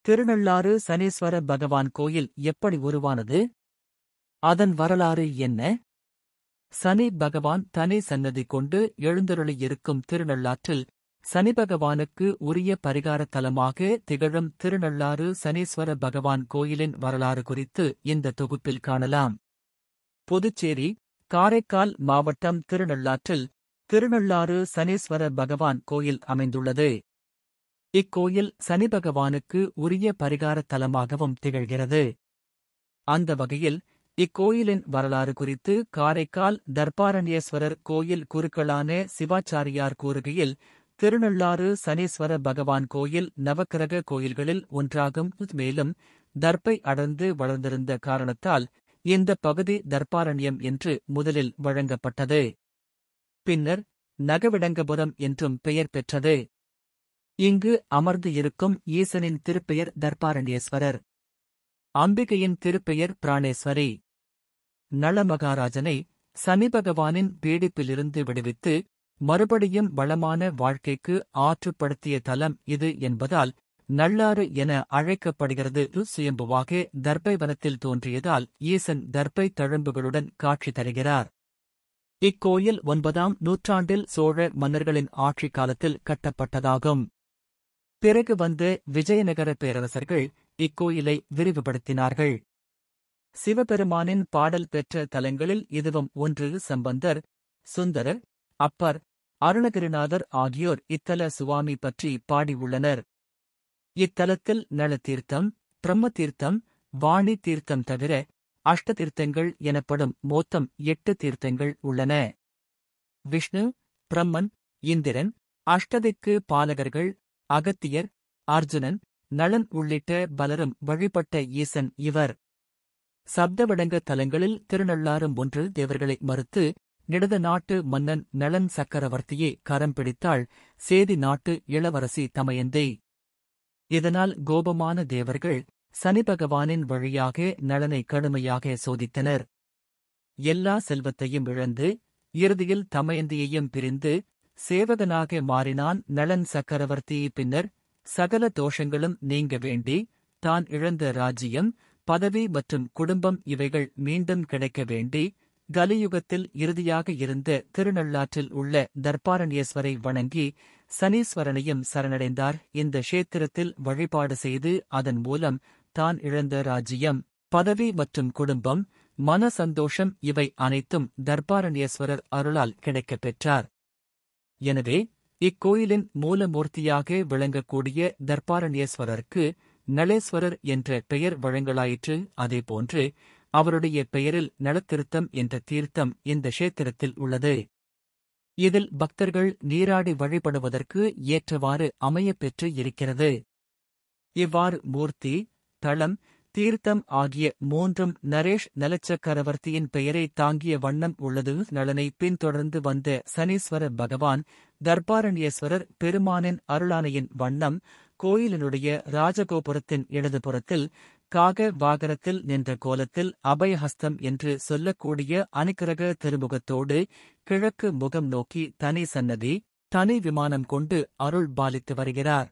திருநள்ளாறு சனீஸ்வர பகவான் கோயில் எப்படி உருவானது? அதன் வரலாறு என்ன? சனி பகவான் தனி சன்னதி கொண்டு எழுந்தருளியிருக்கும் திருநள்ளாற்றில் சனி பகவானுக்கு உரிய பரிகார தலமாக திகழும் திருநள்ளாறு சனீஸ்வர பகவான் கோயிலின் வரலாறு குறித்து இந்த தொகுப்பில் காணலாம். புதுச்சேரி, காரைக்கால் மாவட்டம் திருநள்ளாற்றில் திருநள்ளாறு சனீஸ்வர பகவான் கோயில் அமைந்துள்ளது. இக்கோயில் சனி பகவானுக்கு உரிய பரிகார தலமாகவும் திகழ்கிறது. அந்த வகையில் இக்கோயிலின் வரலாறு குறித்து காரைக்கால் தர்பாரண்யேஸ்வரர் கோயில் குருக்களான சிவாச்சாரியார் கூறுகையில், திருநள்ளாறு சனீஸ்வர பகவான் கோயில் நவக்கிரக கோயில்களில் ஒன்றாகும். மேலும் தர்ப்பை அடர்ந்து வளர்ந்திருந்த காரணத்தால் இந்த பகுதி தர்பாரண்யம் என்று முதலில் வழங்கப்பட்டது. பின்னர் நகவிடங்கபுரம் என்றும் பெயர் பெற்றது. இங்கு அமர்ந்து இருக்கும் ஈசனின் திருப்பெயர் தர்பாரண்யேஸ்வரர். அம்பிகையின் திருப்பெயர் பிராணேஸ்வரி. நளமகாராஜனை சனி பகவானின் பீடிப்பிலிருந்து விடுவித்து மறுபடியும் வளமான வாழ்க்கைக்கு ஆற்றுப்படுத்திய தலம் இது என்பதால் நள்ளாறு என அழைக்கப்படுகிறது. சுயம்புவாக தர்ப்பை வனத்தில் தோன்றியதால் ஈசன் தர்ப்பை தழும்புகளுடன் காட்சி தருகிறார். இக்கோயில் 9ஆம் நூற்றாண்டில் சோழ மன்னர்களின் ஆட்சி காலத்தில் கட்டப்பட்டதாகும். பிறகு வந்த விஜயநகர பேரரசர்கள் இக்கோயிலை விரிவுபடுத்தினார்கள். சிவபெருமானின் பாடல் பெற்ற தலங்களில் இதுவும் ஒன்று. சம்பந்தர், சுந்தரர், அப்பர், அருணகிரிநாதர் ஆகியோர் இத்தல சுவாமி பற்றி பாடியுள்ளனர். இத்தலத்தில் நள தீர்த்தம், பிரம்ம தீர்த்தம், வாணி தீர்த்தம் தவிர அஷ்டதீர்த்தங்கள் எனப்படும் மொத்தம் 8 தீர்த்தங்கள் உள்ளன. விஷ்ணு, பிரம்மன், இந்திரன், அஷ்டதிக்கு பாலகர்கள், அகத்தியர், அர்ஜுனன், நளன் உள்ளிட்ட பலரும் வழிபட்ட ஈசன் இவர். சப்தவிடங்க தலங்களில் திருநள்ளாறும் ஒன்று. தேவர்களை மறுத்து நிடத நாட்டு மன்னன் நளன் சக்கரவர்த்தியை கரம் பிடித்தாள் சேதி நாட்டு இளவரசி தமயந்தை. இதனால் கோபமான தேவர்கள் சனி பகவானின் வழியாக நளனை கடுமையாக சோதித்தனர். எல்லா செல்வத்தையும் இழந்து இறுதியில் தமயந்தியையும் பிரிந்து சேவகனாக மாறினான் நளன் சக்கரவர்த்தி. பின்னர் சகல தோஷங்களும் நீங்க வேண்டி தான் இழந்த ராஜ்யம், பதவி மற்றும் குடும்பம் இவைகள் மீண்டும் கிடைக்க வேண்டி கலியுகத்தில் இறுதியாக இருந்த திருநள்ளாற்றில் உள்ள தர்பாரண்யேஸ்வரை வணங்கி சனீஸ்வரனையும் சரணடைந்தார். இந்த க்ஷேத்திரத்தில் வழிபாடு செய்து அதன் மூலம் தான் இழந்த ராஜ்யம், பதவி மற்றும் குடும்பம், மன சந்தோஷம் இவை அனைத்தும் தர்பாரண்யேஸ்வரர் அருளால் கிடைக்கப் பெற்றார். எனவே இக்கோயிலின் மூலமூர்த்தியாக விளங்கக்கூடிய தர்பாரண்யேஸ்வரருக்கு நளேஸ்வரர் என்ற பெயர் வழங்கலாயிற்று. அதேபோன்று அவருடைய பெயரில் நளத்தீர்த்தம் என்ற தீர்த்தம் இந்த க்ஷேத்திரத்தில் உள்ளது. இதில் பக்தர்கள் நீராடி வழிபடுவதற்கு ஏற்றவாறு அமையப்பெற்று இருக்கிறது. இவ்வாறு மூர்த்தி, தளம், தீர்த்தம் ஆகிய மூன்றும் நரேஷ் நலச்சக்கரவர்த்தியின் பெயரை தாங்கிய வண்ணம் உள்ளது. நளனை பின்தொடர்ந்து வந்த சனீஸ்வர பகவான் தர்பாரண்யேஸ்வரர் பெருமானின் அருளானையின் வண்ணம் கோயிலினுடைய ராஜகோபுரத்தின் இடதுபுறத்தில் காக வாகனத்தில் நின்ற கோலத்தில் அபயஹஸ்தம் என்று சொல்லக்கூடிய அனுக்கிரக திருமுகத்தோடு கிழக்கு முகம் நோக்கி தனி சன்னதி, தனி விமானம் கொண்டு அருள் பாலித்து வருகிறார்.